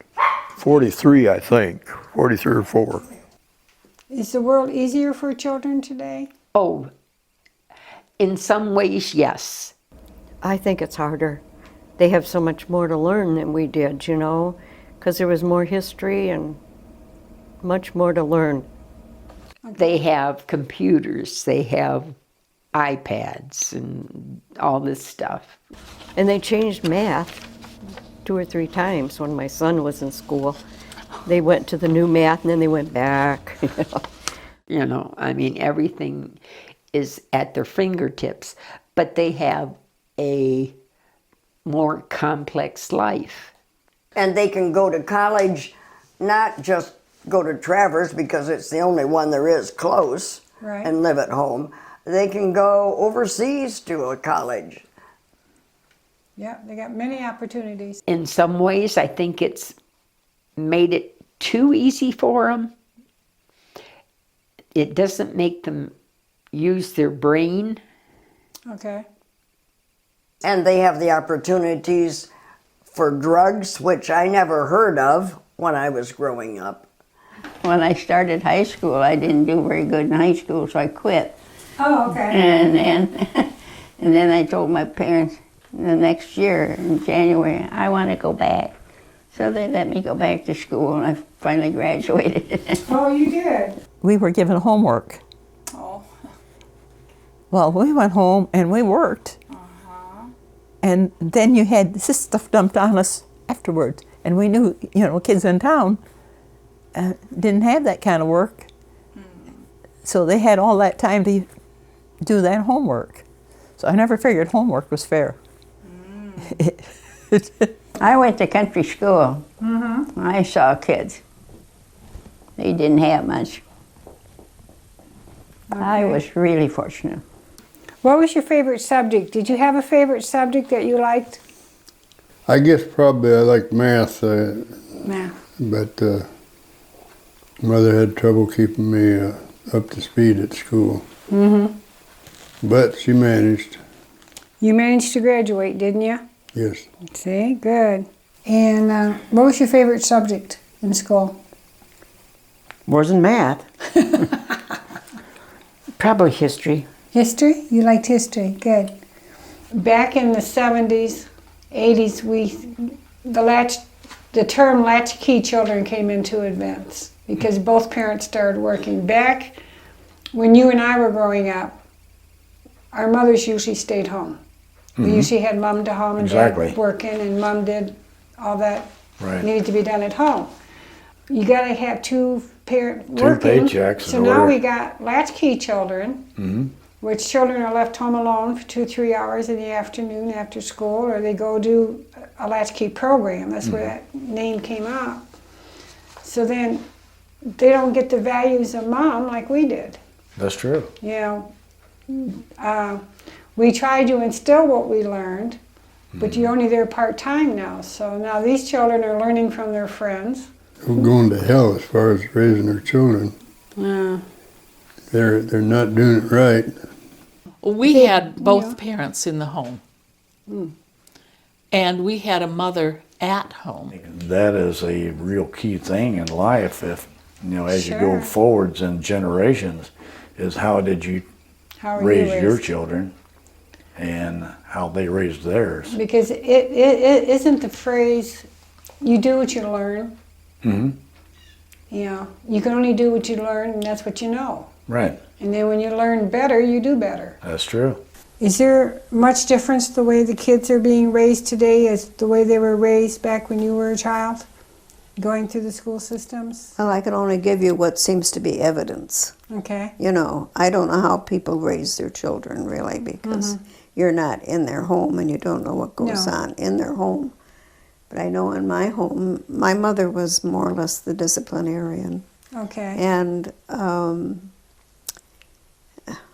43, I think, 43 or 4. Is the world easier for children today? Oh, in some ways, yes. I think it's harder. They have so much more to learn than we did, because there was more history and much more to learn. They have computers, they have iPads and all this stuff. And they changed math 2 or 3 times when my son was in school. They went to the new math and then they went back. Everything is at their fingertips, but they have a more complex life. And they can go to college, not just go to Traverse because it's the only one there is close, right, and live at home. They can go overseas to a college. Yeah, they got many opportunities. In some ways, I think it's made it too easy for them. It doesn't make them use their brain. Okay. And they have the opportunities for drugs, which I never heard of when I was growing up. When I started high school, I didn't do very good in high school, so I quit. Oh, okay. And And then I told my parents the next year in January, I want to go back. So they let me go back to school, and I finally graduated. Oh, you did? We were given homework. Oh. Well, we went home and we worked. And then you had this stuff dumped on us afterwards. And we knew, kids in town didn't have that kind of work. So they had all that time to do that homework. So I never figured homework was fair. I went to country school. I saw kids. They didn't have much. I was really fortunate. What was your favorite subject? Did you have a favorite subject that you liked? I guess probably I liked math. Math. But Mother had trouble keeping me up to speed at school. But she managed. You managed to graduate, didn't you? Yes. See, good. And what was your favorite subject in school? Wasn't math. Probably history. History? You liked history, good. Back in the 70s, 80s, the term latchkey children came into advance because both parents started working. Back when you and I were growing up, our mothers usually stayed home. We usually had mom to home and dad working, and mom did all that needed to be done at home. You got to have two parents working. Two paychecks. So now we got latchkey children, which children are left home alone for 2-3 hours in the afternoon after school, or they go do a latchkey program. That's where that name came out. So then they don't get the values of mom like we did. That's true. We tried to instill what we learned, but you're only there part-time now. So now these children are learning from their friends. We're going to hell as far as raising their children. They're not doing it right. We had both parents in the home. And we had a mother at home. That is a real key thing in life. If as you go forwards in generations, is how did you raise your children, and how they raised theirs. Because it isn't the phrase, you do what you learn. You can only do what you learn, and that's what you know. Right. And then when you learn better, you do better. That's true. Is there much difference the way the kids are being raised today as the way they were raised back when you were a child, going through the school systems? Well, I can only give you what seems to be evidence. Okay. I don't know how people raise their children, really, because you're not in their home and you don't know what goes on in their home. But I know in my home, my mother was more or less the disciplinarian. Okay. And,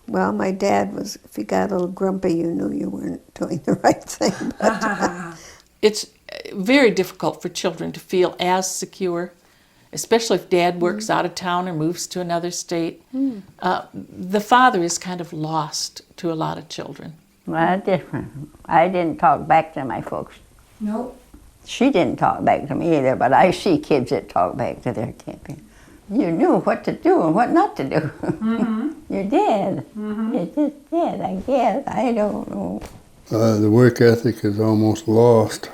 well, my dad was, if you got a little grumpy, you knew you weren't doing the right thing. But, it's very difficult for children to feel as secure, especially if dad works out of town or moves to another state. The father is kind of lost to a lot of children. Well, different. I didn't talk back to my folks. Nope. She didn't talk back to me either, but I see kids that talk back to their kids. You knew what to do and what not to do. You did. You just did, I guess. I don't know. The work ethic is almost lost.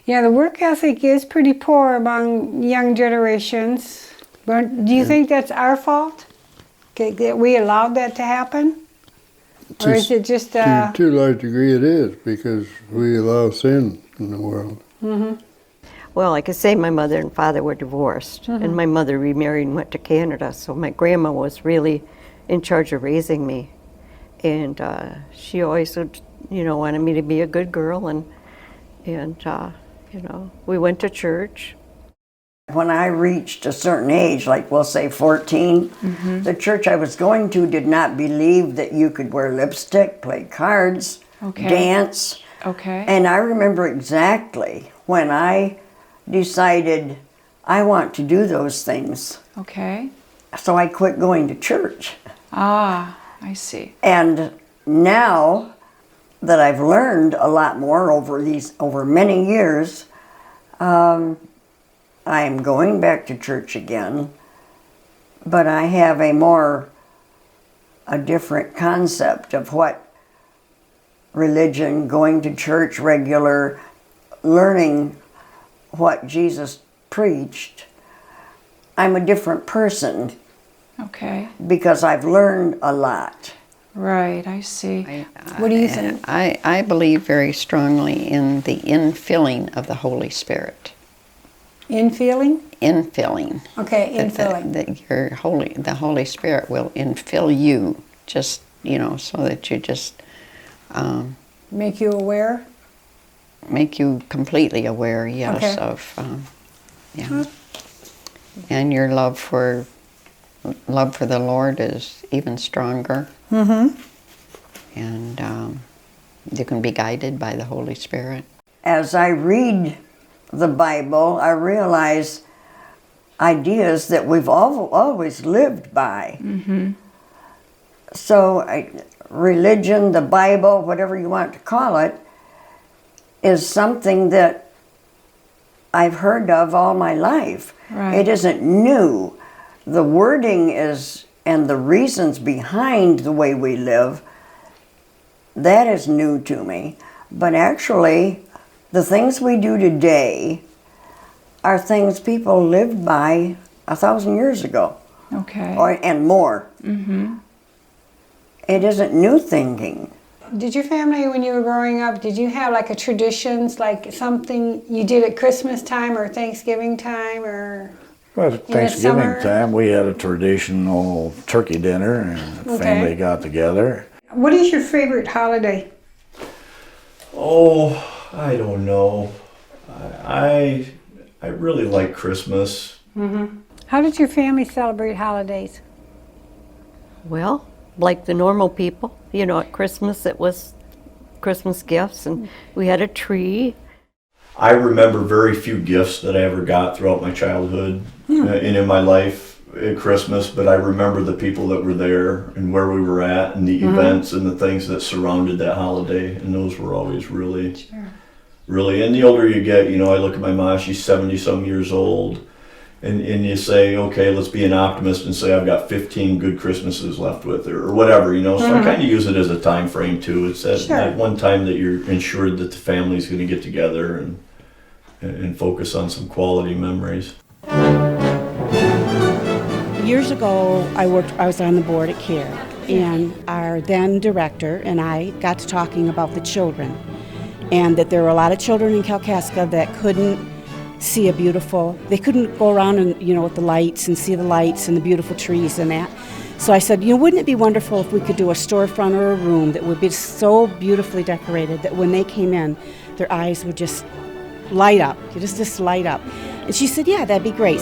Yeah, the work ethic is pretty poor among young generations. But do you think that's our fault? That we allowed that to happen? Or is it just... To a large degree it is, because we allow sin in the world. Well, like I say, my mother and father were divorced, and my mother remarried and went to Canada, so my grandma was really in charge of raising me. And she always would, wanted me to be a good girl, and we went to church. When I reached a certain age, like we'll say 14, the church I was going to did not believe that you could wear lipstick, play cards, dance. And I remember exactly when I decided I want to do those things. So I quit going to church. Ah, I see. And now that I've learned a lot more over many years, I am going back to church again, but I have a different concept of what religion, going to church regular, learning what Jesus preached, I'm a different person. Okay. Because I've learned a lot. Right, I see. What do you think? I believe very strongly in the infilling of the Holy Spirit. Infilling? Infilling. Okay, infilling. The Holy Spirit will infill you, just, so that you just make you aware? Make you completely aware, yes, okay. of, and your love for the Lord is even stronger. Mm-hmm. And you can be guided by the Holy Spirit. As I read the Bible, I realize ideas that we've always lived by. Mm-hmm. So religion, the Bible, whatever you want to call it, is something that I've heard of all my life. Right. It isn't new. The wording is, and the reasons behind the way we live, that is new to me. But actually, the things we do today are things people lived by 1,000 years ago. Okay. And more. Mm-hmm. It isn't new thinking. Did your family, when you were growing up, did you have like a traditions, like something you did at Christmas time or Thanksgiving time or Well, Thanksgiving time, we had a traditional turkey dinner and the family got together. What is your favorite holiday? Oh, I don't know. I really like Christmas. Mm-hmm. How did your family celebrate holidays? Well, like the normal people, at Christmas it was Christmas gifts and we had a tree. I remember very few gifts that I ever got throughout my childhood and in my life at Christmas, but I remember the people that were there and where we were at and the events and the things that surrounded that holiday, and those were always really, and the older you get, I look at my mom, she's 70-some years old, and you say, okay, let's be an optimist and say I've got 15 good Christmases left with her, or whatever, so I kind of use it as a time frame too. It's that one time that you're ensured that the family's going to get together and focus on some quality memories. Years ago, I was on the board at CARE, and our then director and I got to talking about the children, and that there were a lot of children in Kalkaska that couldn't see they couldn't go around and, with the lights and see the lights and the beautiful trees and that. So I said, wouldn't it be wonderful if we could do a storefront or a room that would be so beautifully decorated that when they came in, their eyes would just light up, just light up. And she said, yeah, that'd be great.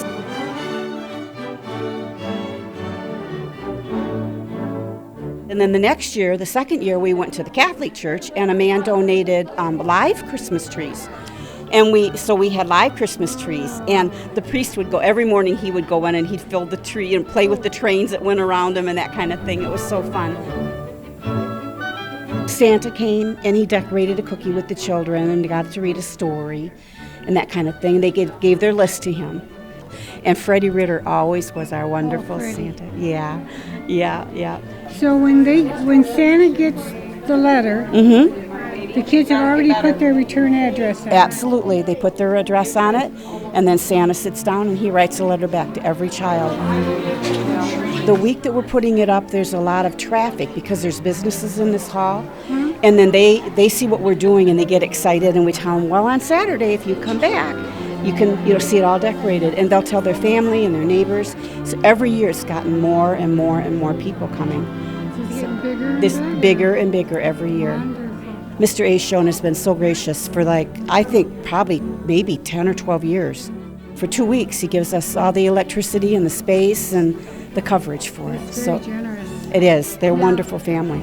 And then the next year, the second year, we went to the Catholic Church and a man donated live Christmas trees. And we had live Christmas trees, and the priest would go, every morning he would go in and he'd fill the tree and play with the trains that went around him and that kind of thing. It was so fun. Santa came and he decorated a cookie with the children and got to read a story and that kind of thing. They gave their list to him. And Freddie Ritter always was our wonderful Santa. Yeah. So when Santa gets the letter, the kids have already put their return address on it. Absolutely. They put their address on it, and then Santa sits down and he writes a letter back to every child. The week that we're putting it up, there's a lot of traffic because there's businesses in this hall. And then they see what we're doing and they get excited, and we tell them, well, on Saturday, if you come back, you can see it all decorated. And they'll tell their family and their neighbors. So every year it's gotten more and more and more people coming. It's bigger and bigger every year. Mr. A. Schoen has been so gracious for I think probably maybe 10 or 12 years. For 2 weeks he gives us all the electricity and the space and the coverage for it. Very generous. It is. They're a wonderful family.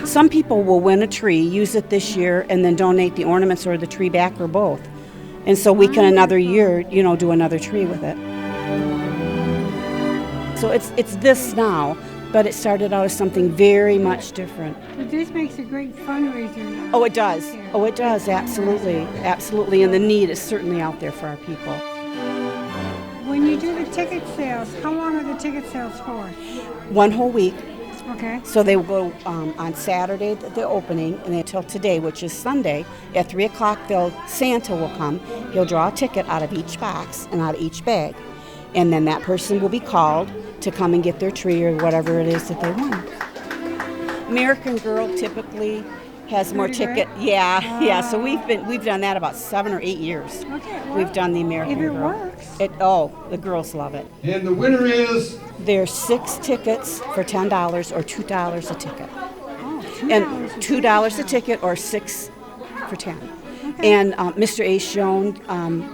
Some people will win a tree, use it this year, and then donate the ornaments or the tree back or both. And so we can another year, do another tree with it. So it's this now. But it started out as something very much different. But this makes a great fundraiser now. Oh, it does. Oh, it does, absolutely. Absolutely, and the need is certainly out there for our people. When you do the ticket sales, how long are the ticket sales for? One whole week. Okay. So they will go on Saturday, the opening, and until today, which is Sunday, at 3 o'clock, Santa will come. He'll draw a ticket out of each box and out of each bag. And then that person will be called to come and get their tree or whatever it is that they want. American Girl typically has more ticket. Yeah. So we've done that about 7 or 8 years. Okay. Well, we've done the American if it Girl. works. The girls love it. And the winner is... There's 6 tickets for $10 or $2 a ticket. Oh, And $2 a ticket or 6 for 10. Okay. And Mr. A. Schoen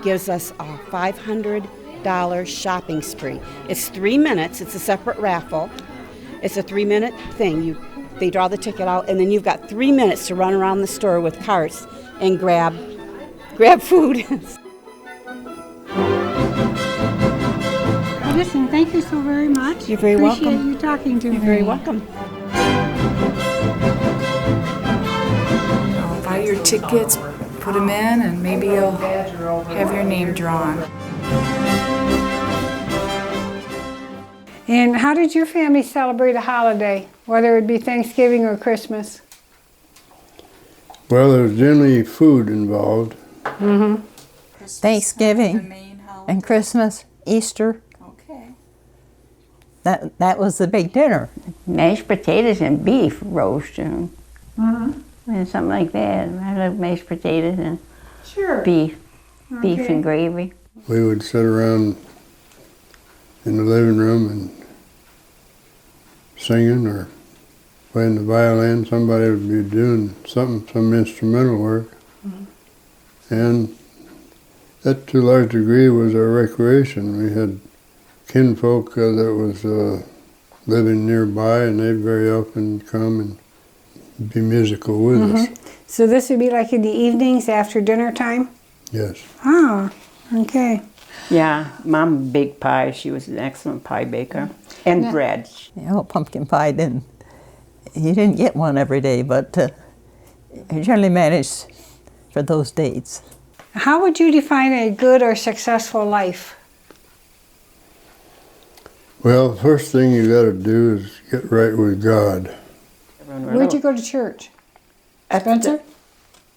gives us a $500 shopping spree. It's 3 minutes. It's a separate raffle. It's a 3-minute thing. They draw the ticket out, and then you've got 3 minutes to run around the store with carts and grab food. Well, listen, thank you so very much. You're very welcome. Appreciate you talking to me. You're very welcome. I'll buy your tickets, put them in, and maybe you'll have your name drawn. And how did your family celebrate a holiday, whether it be Thanksgiving or Christmas? Well, there was generally food involved. Mm-hmm. Thanksgiving and Christmas, Easter. Okay. That was the big dinner. Mashed potatoes and beef roast, and something like that. I love mashed potatoes and beef and gravy. We would sit around in the living room and singing or playing the violin. Somebody would be doing something, some instrumental work. And that to a large degree was our recreation. We had kinfolk that was living nearby, and they'd very often come and be musical with us. So this would be like in the evenings after dinner time? Yes. Ah, okay. Yeah, Mom baked pie. She was an excellent pie baker. And Yeah. bread. Pumpkin pie you didn't get one every day, but you generally managed for those dates. How would you define a good or successful life? Well, the first thing you got to do is get right with God. Where'd you go to church? Spencer?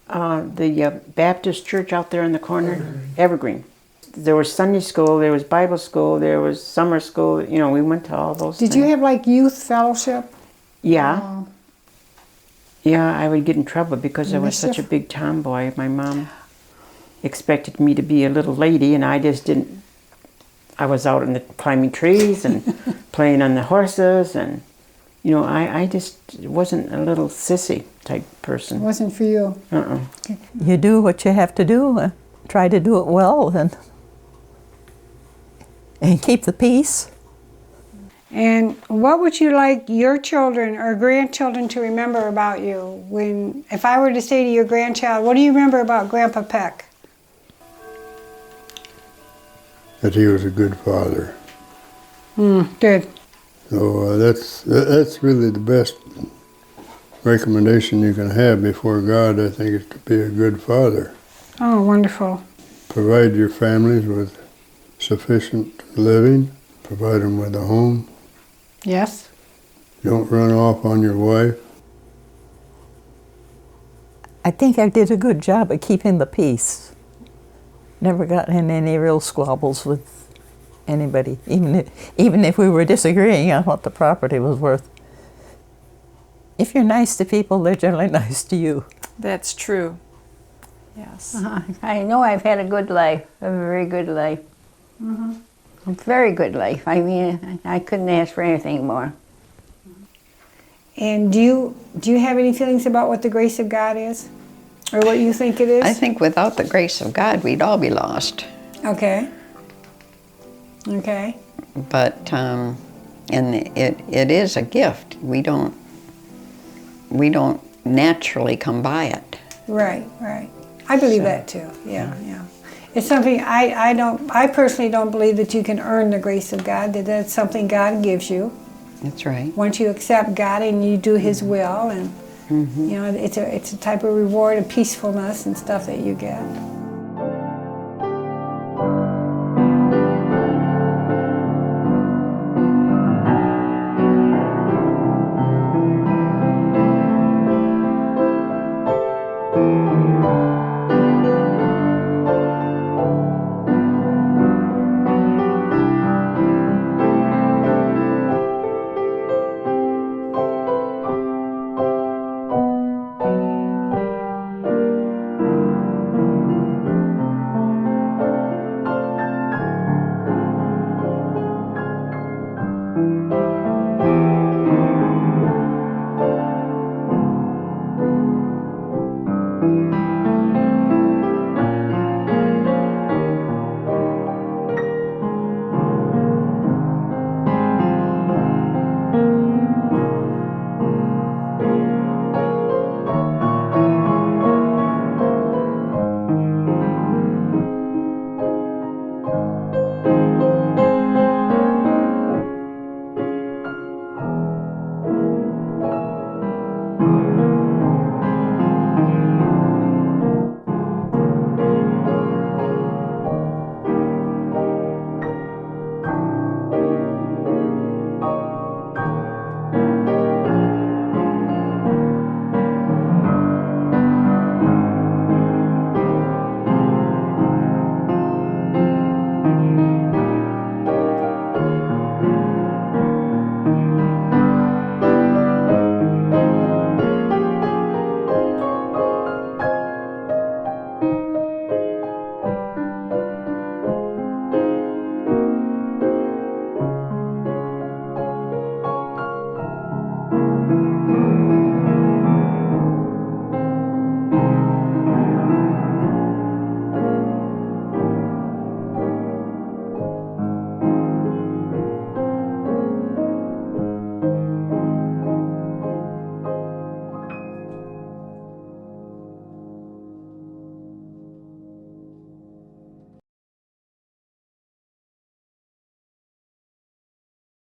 The Baptist church out there in the corner, Evergreen. There was Sunday school, there was Bible school, there was summer school. We went to all those Did things. you have like youth fellowship? Yeah. Yeah, I would get in trouble because I was such a Mischief? big tomboy. My mom expected me to be a little lady, and I just didn't. I was out in the climbing trees and playing on the horses, and I just wasn't a little sissy type person. It wasn't for you. You do what you have to do, try to do it well, and keep the peace. And what would you like your children or grandchildren to remember about you? If I were to say to your grandchild, what do you remember about Grandpa Peck? That he was a good father. Good. So that's really the best recommendation you can have before God, I think, is to be a good father. Oh, wonderful. Provide your families with sufficient living. Provide them with a home. Yes. Don't run off on your wife. I think I did a good job of keeping the peace. Never got in any real squabbles with anybody, even if we were disagreeing on what the property was worth. If you're nice to people, they're generally nice to you. That's true. Yes. I know I've had a good life, a very good life. A very good life. I mean, I couldn't ask for anything more. And do you have any feelings about what the grace of God is? Or what you think it is? I think without the grace of God, we'd all be lost. Okay. Okay. But, and it is a gift. We don't naturally come by it. Right, right. I believe that too. Yeah, yeah. It's something I personally don't believe that you can earn the grace of God, that that's something God gives you. That's right. Once you accept God and you do His will, and it's a type of reward of peacefulness and stuff that you get.